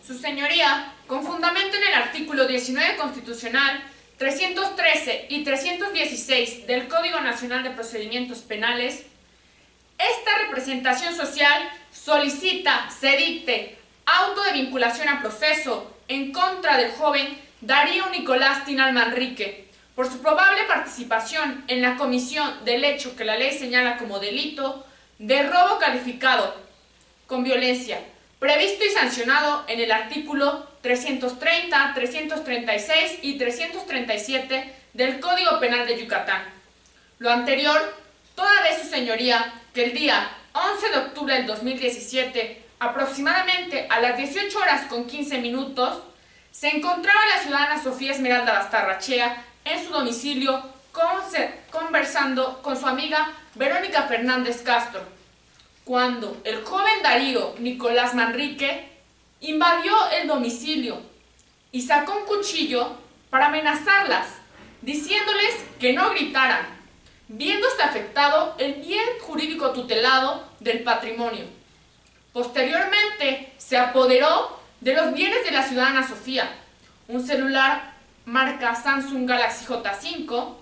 Su señoría, con fundamento en el artículo 19 constitucional, 313 y 316 del Código Nacional de Procedimientos Penales, esta representación social solicita se dicte auto de vinculación a proceso en contra del joven Darío Nicolás Tinal Manrique por su probable participación en la comisión del hecho que la ley señala como delito de robo calificado con violencia, previsto y sancionado en el artículo 330, 336 y 337 del Código Penal de Yucatán. Lo anterior, toda vez su señoría que el día 11 de octubre del 2017, aproximadamente a las 18:15, se encontraba la ciudadana Sofía Esmeralda Bastarrachea en su domicilio conversando con su amiga Verónica Fernández Castro, cuando el joven Darío Nicolás Manrique invadió el domicilio y sacó un cuchillo para amenazarlas, diciéndoles que no gritaran, viéndose afectado el bien jurídico tutelado del patrimonio. Posteriormente se apoderó de los bienes de la ciudadana Sofía, un celular marca Samsung Galaxy J5,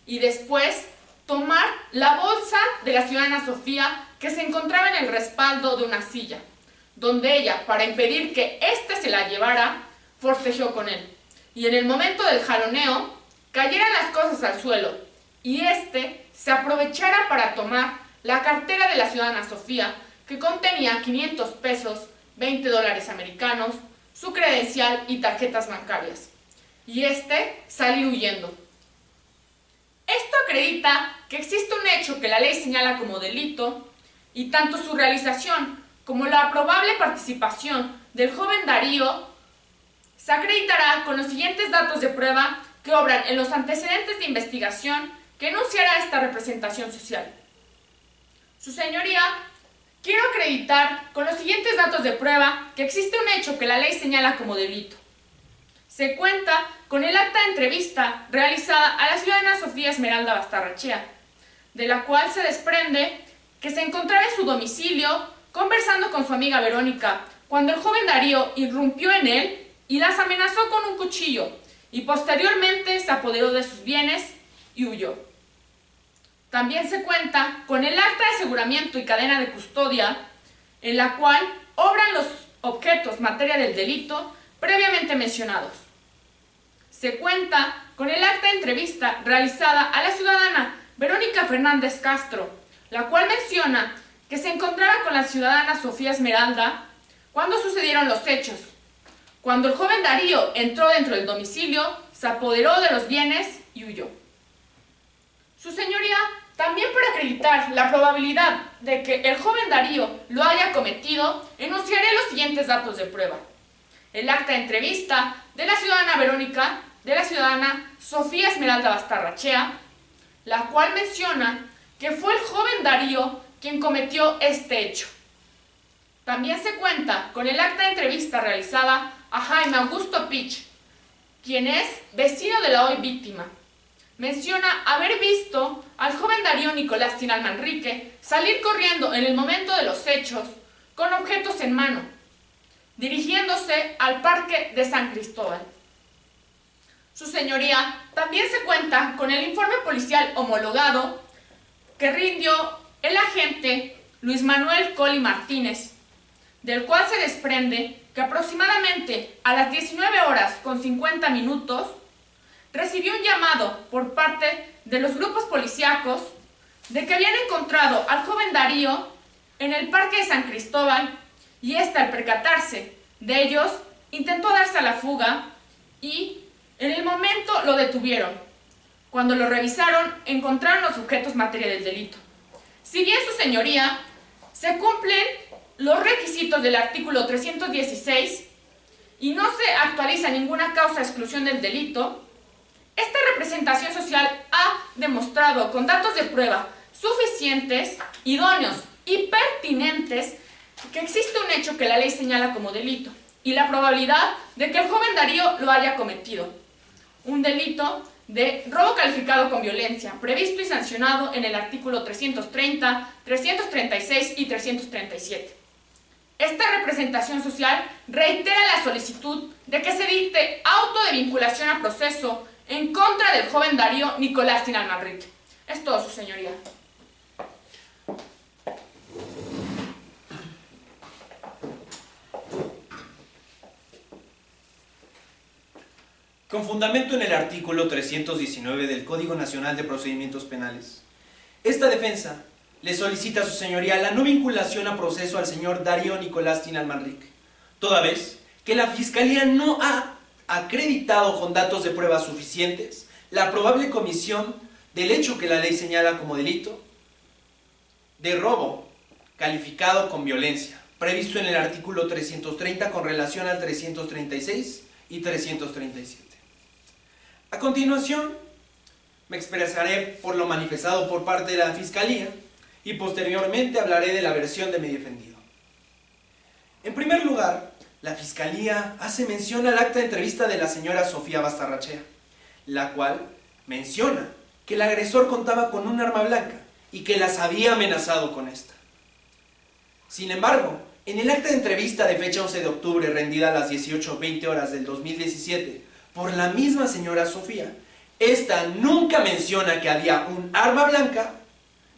y después tomar la bolsa de la ciudadana Sofía que se encontraba en el respaldo de una silla, donde ella, para impedir que éste se la llevara, forcejeó con él, y en el momento del jaloneo cayeran las cosas al suelo, y éste se aprovechara para tomar la cartera de la ciudadana Sofía, que contenía 500 pesos, 20 dólares americanos, su credencial y tarjetas bancarias, y éste salió huyendo. Esto acredita que existe un hecho que la ley señala como delito, y tanto su realización como la probable participación del joven Darío se acreditará con los siguientes datos de prueba que obran en los antecedentes de investigación que enunciará esta representación social. Su señoría, quiero acreditar con los siguientes datos de prueba que existe un hecho que la ley señala como delito. Se cuenta con el acta de entrevista realizada a la ciudadana Sofía Esmeralda Bastarrachea, de la cual se desprende que se encontraba en su domicilio conversando con su amiga Verónica, cuando el joven Darío irrumpió en él y las amenazó con un cuchillo, y posteriormente se apoderó de sus bienes y huyó. También se cuenta con el acta de aseguramiento y cadena de custodia, en la cual obran los objetos materia del delito previamente mencionados. Se cuenta con el acta de entrevista realizada a la ciudadana Verónica Fernández Castro, la cual menciona que se encontraba con la ciudadana Sofía Esmeralda cuando sucedieron los hechos. Cuando el joven Darío entró dentro del domicilio, se apoderó de los bienes y huyó. Su señoría, también para acreditar la probabilidad de que el joven Darío lo haya cometido, enunciaré los siguientes datos de prueba. El acta de entrevista de la ciudadana Verónica, de la ciudadana Sofía Esmeralda Bastarrachea, la cual menciona que fue el joven Darío quien cometió este hecho. También se cuenta con el acta de entrevista realizada a Jaime Augusto Pich, quien es vecino de la hoy víctima. Menciona haber visto al joven Darío Nicolás Tinal Manrique salir corriendo en el momento de los hechos con objetos en mano, dirigiéndose al parque de San Cristóbal. Su señoría, también se cuenta con el informe policial homologado que rindió el agente Luis Manuel Colli Martínez, del cual se desprende que aproximadamente a las 19:50 recibió un llamado por parte de los grupos policíacos de que habían encontrado al joven Darío en el parque de San Cristóbal, y éste, al percatarse de ellos, intentó darse a la fuga y en el momento lo detuvieron. Cuando lo revisaron, encontraron los objetos materia del delito. Si bien su señoría se cumplen los requisitos del artículo 316 y no se actualiza ninguna causa de exclusión del delito, esta representación social ha demostrado con datos de prueba suficientes, idóneos y pertinentes que existe un hecho que la ley señala como delito y la probabilidad de que el joven Darío lo haya cometido. Un delito de robo calificado con violencia, previsto y sancionado en el artículo 330, 336 y 337. Esta representación social reitera la solicitud de que se dicte auto de vinculación a proceso en contra del joven Darío Nicolás Tinal Manrique. Es todo, su señoría. Con fundamento en el artículo 319 del Código Nacional de Procedimientos Penales, esta defensa le solicita a su señoría la no vinculación a proceso al señor Darío Nicolás Tinal Manrique, toda vez que la Fiscalía no ha acreditado con datos de prueba suficientes la probable comisión del hecho que la ley señala como delito de robo calificado con violencia, previsto en el artículo 330 con relación al 336 y 337. A continuación, me expresaré por lo manifestado por parte de la Fiscalía y posteriormente hablaré de la versión de mi defendido. En primer lugar, la Fiscalía hace mención al acta de entrevista de la señora Sofía Bastarrachea, la cual menciona que el agresor contaba con un arma blanca y que las había amenazado con esta. Sin embargo, en el acta de entrevista de fecha 11 de octubre, rendida a las 18:20 horas del 2017, por la misma señora Sofía, esta nunca menciona que había un arma blanca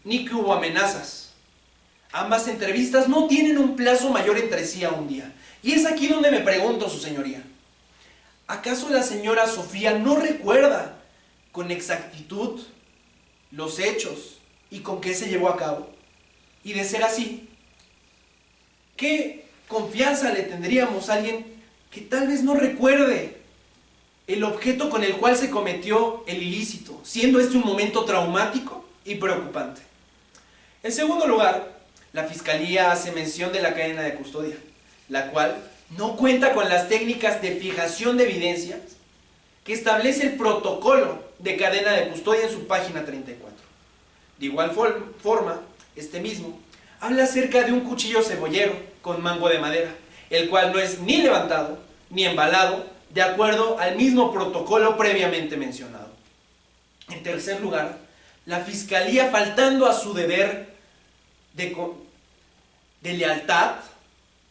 ni que hubo amenazas. Ambas entrevistas no tienen un plazo mayor entre sí a un día. Y es aquí donde me pregunto, su señoría, ¿acaso la señora Sofía no recuerda con exactitud los hechos y con qué se llevó a cabo? Y de ser así, ¿qué confianza le tendríamos a alguien que tal vez no recuerde el objeto con el cual se cometió el ilícito, siendo este un momento traumático y preocupante? En segundo lugar, la Fiscalía hace mención de la cadena de custodia, la cual no cuenta con las técnicas de fijación de evidencias que establece el protocolo de cadena de custodia en su página 34. De igual forma, este mismo habla acerca de un cuchillo cebollero con mango de madera, el cual no es ni levantado ni embalado de acuerdo al mismo protocolo previamente mencionado. En tercer lugar, la Fiscalía, faltando a su deber de lealtad,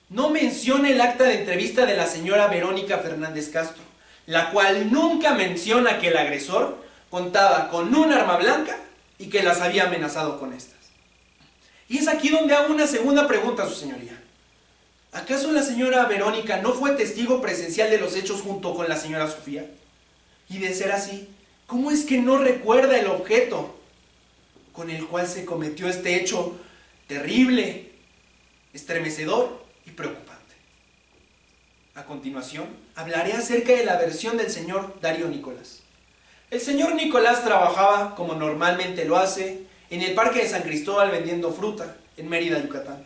no menciona el acta de entrevista de la señora Verónica Fernández Castro, la cual nunca menciona que el agresor contaba con un arma blanca y que las había amenazado con estas. Y es aquí donde hago una segunda pregunta a su señoría. ¿Acaso la señora Verónica no fue testigo presencial de los hechos junto con la señora Sofía? Y de ser así, ¿cómo es que no recuerda el objeto con el cual se cometió este hecho terrible, estremecedor y preocupante? A continuación, hablaré acerca de la versión del señor Darío Nicolás. El señor Nicolás trabajaba, como normalmente lo hace, en el Parque de San Cristóbal vendiendo fruta, en Mérida, Yucatán,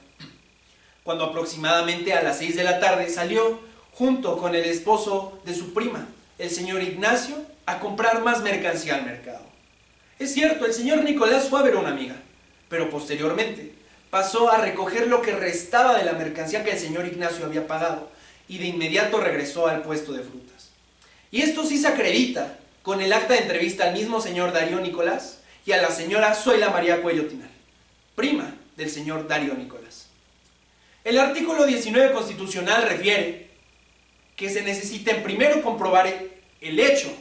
cuando aproximadamente a las 6 de la tarde salió junto con el esposo de su prima, el señor Ignacio, a comprar más mercancía al mercado. Es cierto, el señor Nicolás fue a ver a una amiga, pero posteriormente pasó a recoger lo que restaba de la mercancía que el señor Ignacio había pagado y de inmediato regresó al puesto de frutas. Y esto sí se acredita con el acta de entrevista al mismo señor Darío Nicolás y a la señora Zoila María Cuello Tinal, prima del señor Darío Nicolás. El artículo 19 constitucional refiere que se necesita primero comprobar el hecho,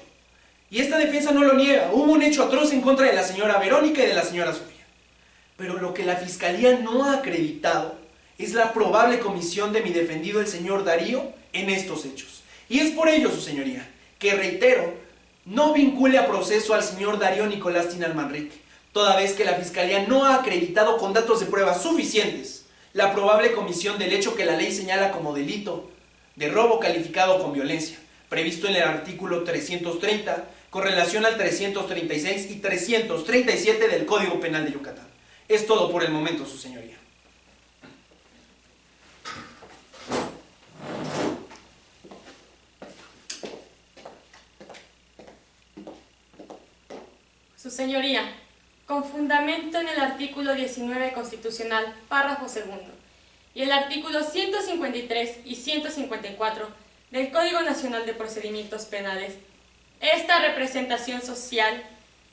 y esta defensa no lo niega. Hubo un hecho atroz en contra de la señora Verónica y de la señora Sofía, pero lo que la Fiscalía no ha acreditado es la probable comisión de mi defendido, el señor Darío, en estos hechos. Y es por ello, su señoría, que reitero, no vincule a proceso al señor Darío Nicolás Tinal Manrique, toda vez que la Fiscalía no ha acreditado con datos de prueba suficientes la probable comisión del hecho que la ley señala como delito de robo calificado con violencia, previsto en el artículo 330 con relación al 336 y 337 del Código Penal de Yucatán. Es todo por el momento, su señoría. Su señoría, con fundamento en el artículo 19 constitucional, párrafo segundo, y el artículo 153 y 154 del Código Nacional de Procedimientos Penales, esta representación social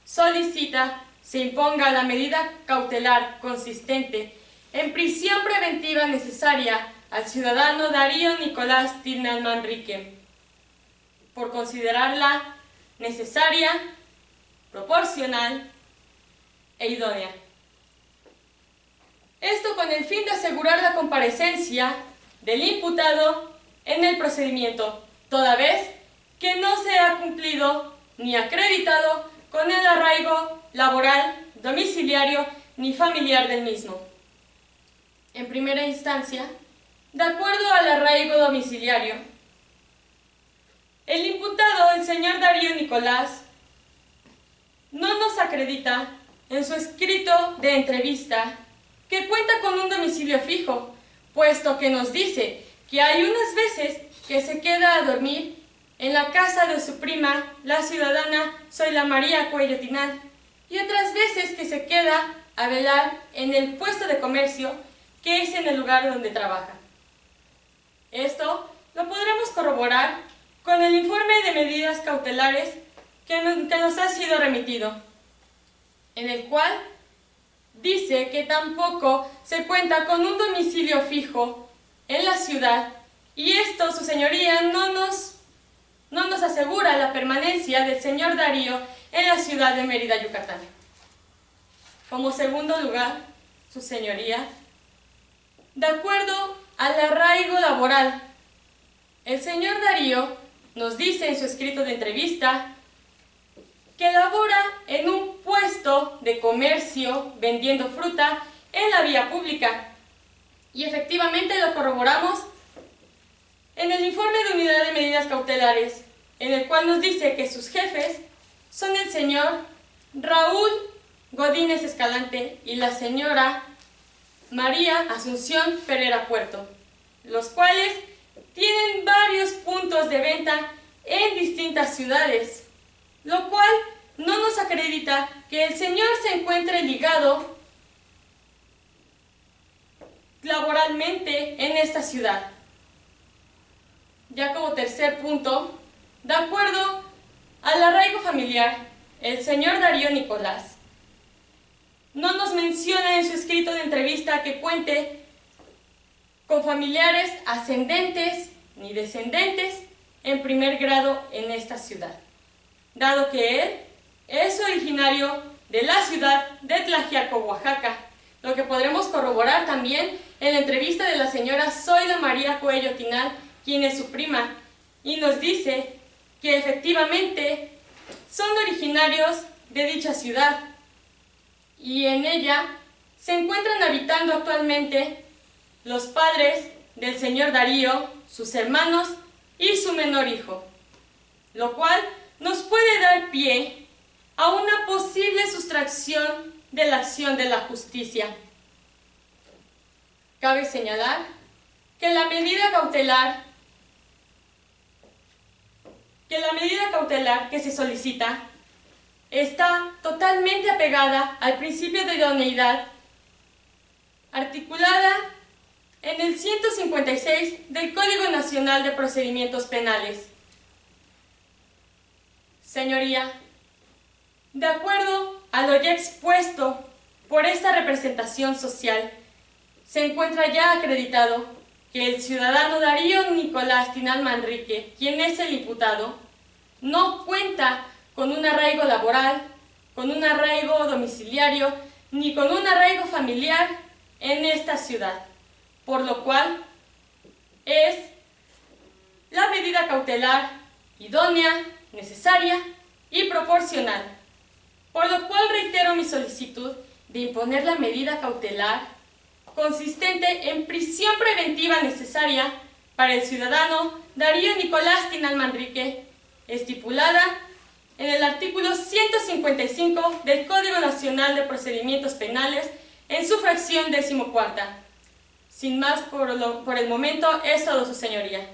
solicita se imponga la medida cautelar consistente en prisión preventiva necesaria al ciudadano Darío Nicolás Tinal Manrique, por considerarla necesaria, proporcional e idónea. Esto con el fin de asegurar la comparecencia del imputado en el procedimiento, toda vez que no se ha cumplido ni acreditado con el arraigo laboral, domiciliario ni familiar del mismo. En primera instancia, de acuerdo al arraigo domiciliario, el imputado, el señor Darío Nicolás, no nos acredita en su escrito de entrevista que cuenta con un domicilio fijo, puesto que nos dice que hay unas veces que se queda a dormir en la casa de su prima, la ciudadana Zoila María Cuello Tinal, y otras veces que se queda a velar en el puesto de comercio que es en el lugar donde trabaja. Esto lo podremos corroborar con el informe de medidas cautelares que nos ha sido remitido, en el cual dice que tampoco se cuenta con un domicilio fijo en la ciudad, y esto, su señoría, no nos asegura la permanencia del señor Darío en la ciudad de Mérida, Yucatán. Como segundo lugar, su señoría, de acuerdo al arraigo laboral, el señor Darío nos dice en su escrito de entrevista que labora en un puesto de comercio vendiendo fruta en la vía pública, y efectivamente lo corroboramos en el informe de unidad de medidas cautelares, en el cual nos dice que sus jefes son el señor Raúl Godínez Escalante y la señora María Asunción Pereira Puerto, los cuales tienen varios puntos de venta en distintas ciudades, lo cual no nos acredita que el señor se encuentre ligado laboralmente en esta ciudad. Ya como tercer punto, de acuerdo al arraigo familiar, el señor Darío Nicolás no nos menciona en su escrito de entrevista que cuente con familiares ascendentes ni descendentes en primer grado en esta ciudad, dado que él es originario de la ciudad de Tlaxiaco, Oaxaca, lo que podremos corroborar también en la entrevista de la señora Zoila María Cuello Tinal, quien es su prima, y nos dice que efectivamente son originarios de dicha ciudad, y en ella se encuentran habitando actualmente los padres del señor Darío, sus hermanos y su menor hijo, lo cual nos puede dar pie a una posible sustracción de la acción de la justicia. Cabe señalar que la medida cautelar que se solicita está totalmente apegada al principio de idoneidad, articulada en el 156 del Código Nacional de Procedimientos Penales. Señoría, de acuerdo a lo ya expuesto por esta representación social, se encuentra ya acreditado que el ciudadano Darío Nicolás Tinal Manrique, quien es el imputado, no cuenta con un arraigo laboral, con un arraigo domiciliario, ni con un arraigo familiar en esta ciudad, por lo cual es la medida cautelar idónea, necesaria y proporcional, por lo cual reitero mi solicitud de imponer la medida cautelar consistente en prisión preventiva necesaria para el ciudadano Darío Nicolás Tinal Manrique, estipulada en el artículo 155 del Código Nacional de Procedimientos Penales en su fracción 14ª. Sin más por el momento, es todo, su señoría.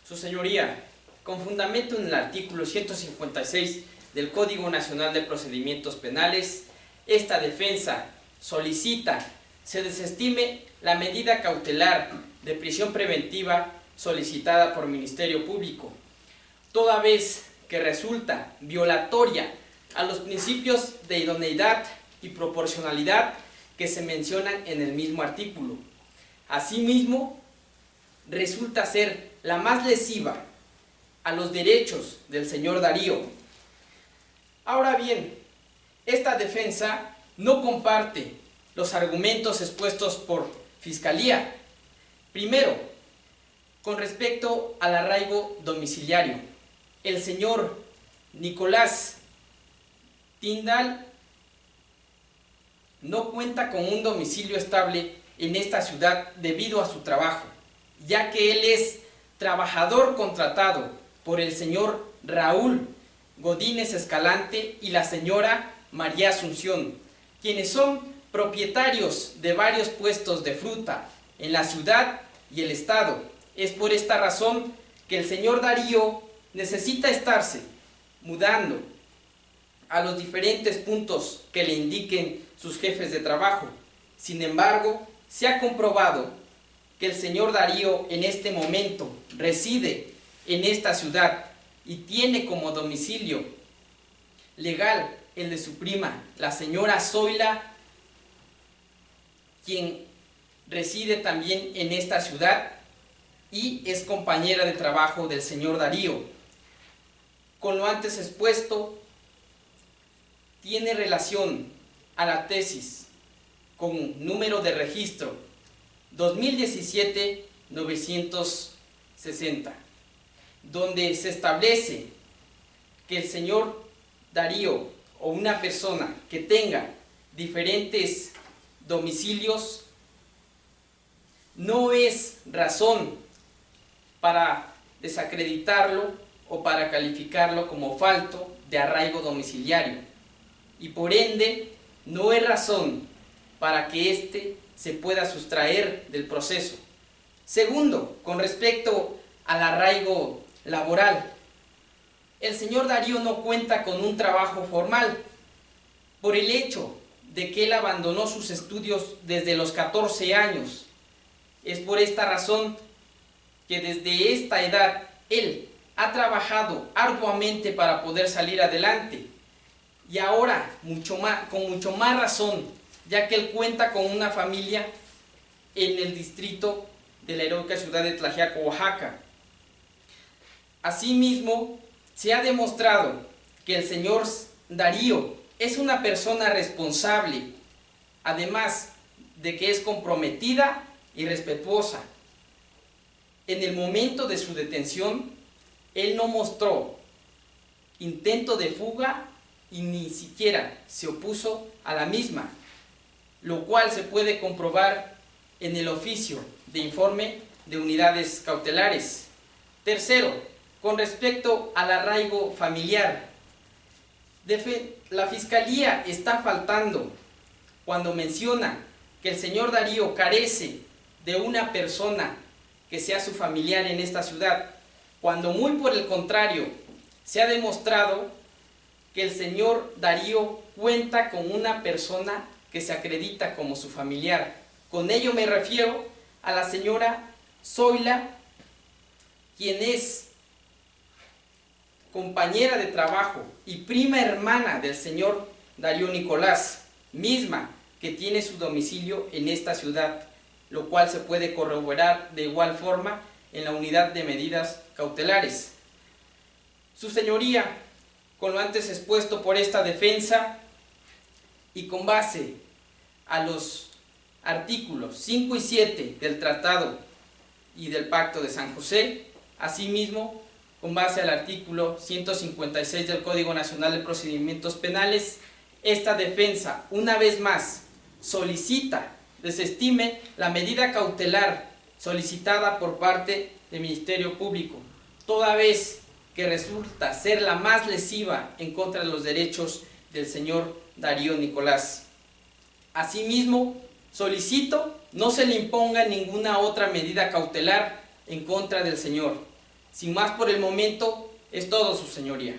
Su señoría, con fundamento en el artículo 156 del Código Nacional de Procedimientos Penales, esta defensa solicita se desestime la medida cautelar de prisión preventiva solicitada por Ministerio Público, toda vez que resulta violatoria a los principios de idoneidad y proporcionalidad que se mencionan en el mismo artículo. Asimismo, resulta ser la más lesiva a los derechos del señor Darío. Ahora bien, esta defensa no comparte los argumentos expuestos por Fiscalía. Primero, con respecto al arraigo domiciliario, el señor Nicolás Tindal no cuenta con un domicilio estable en esta ciudad debido a su trabajo, ya que él es trabajador contratado por el señor Raúl Godínez Escalante y la señora María Asunción, quienes son propietarios de varios puestos de fruta en la ciudad y el estado. Es por esta razón que el señor Darío necesita estarse mudando a los diferentes puntos que le indiquen sus jefes de trabajo. Sin embargo, se ha comprobado que el señor Darío en este momento reside en esta ciudad y tiene como domicilio legal el de su prima, la señora Zoila, quien reside también en esta ciudad y es compañera de trabajo del señor Darío. Con lo antes expuesto, tiene relación a la tesis con número de registro 2017-960, donde se establece que el señor Darío o una persona que tenga diferentes domicilios no es razón para desacreditarlo o para calificarlo como falto de arraigo domiciliario, y por ende no es razón para que éste se pueda sustraer del proceso. Segundo, con respecto al arraigo laboral, el señor Darío no cuenta con un trabajo formal por el hecho de que él abandonó sus estudios desde los 14 años. Es por esta razón que desde esta edad él ha trabajado arduamente para poder salir adelante, y ahora con mucho más razón, ya que él cuenta con una familia en el distrito de la heroica ciudad de Tlaxiaco, Oaxaca. Asimismo, se ha demostrado que el señor Darío es una persona responsable, además de que es comprometida y respetuosa. En el momento de su detención, él no mostró intento de fuga y ni siquiera se opuso a la misma, lo cual se puede comprobar en el oficio de informe de unidades cautelares. Tercero, con respecto al arraigo familiar, la Fiscalía está faltando cuando menciona que el señor Darío carece de una persona que sea su familiar en esta ciudad, cuando muy por el contrario se ha demostrado que el señor Darío cuenta con una persona que se acredita como su familiar. Con ello me refiero a la señora Zoila, quien es compañera de trabajo y prima hermana del señor Darío Nicolás, misma que tiene su domicilio en esta ciudad, lo cual se puede corroborar de igual forma en la unidad de medidas cautelares. Su señoría, con lo antes expuesto por esta defensa y con base a los artículos 5 y 7 del Tratado y del Pacto de San José, asimismo con base al artículo 156 del Código Nacional de Procedimientos Penales, esta defensa una vez más solicita desestime la medida cautelar solicitada por parte del Ministerio Público, toda vez que resulta ser la más lesiva en contra de los derechos del señor Darío Nicolás. Asimismo, solicito no se le imponga ninguna otra medida cautelar en contra del señor. Sin más por el momento, es todo, su señoría.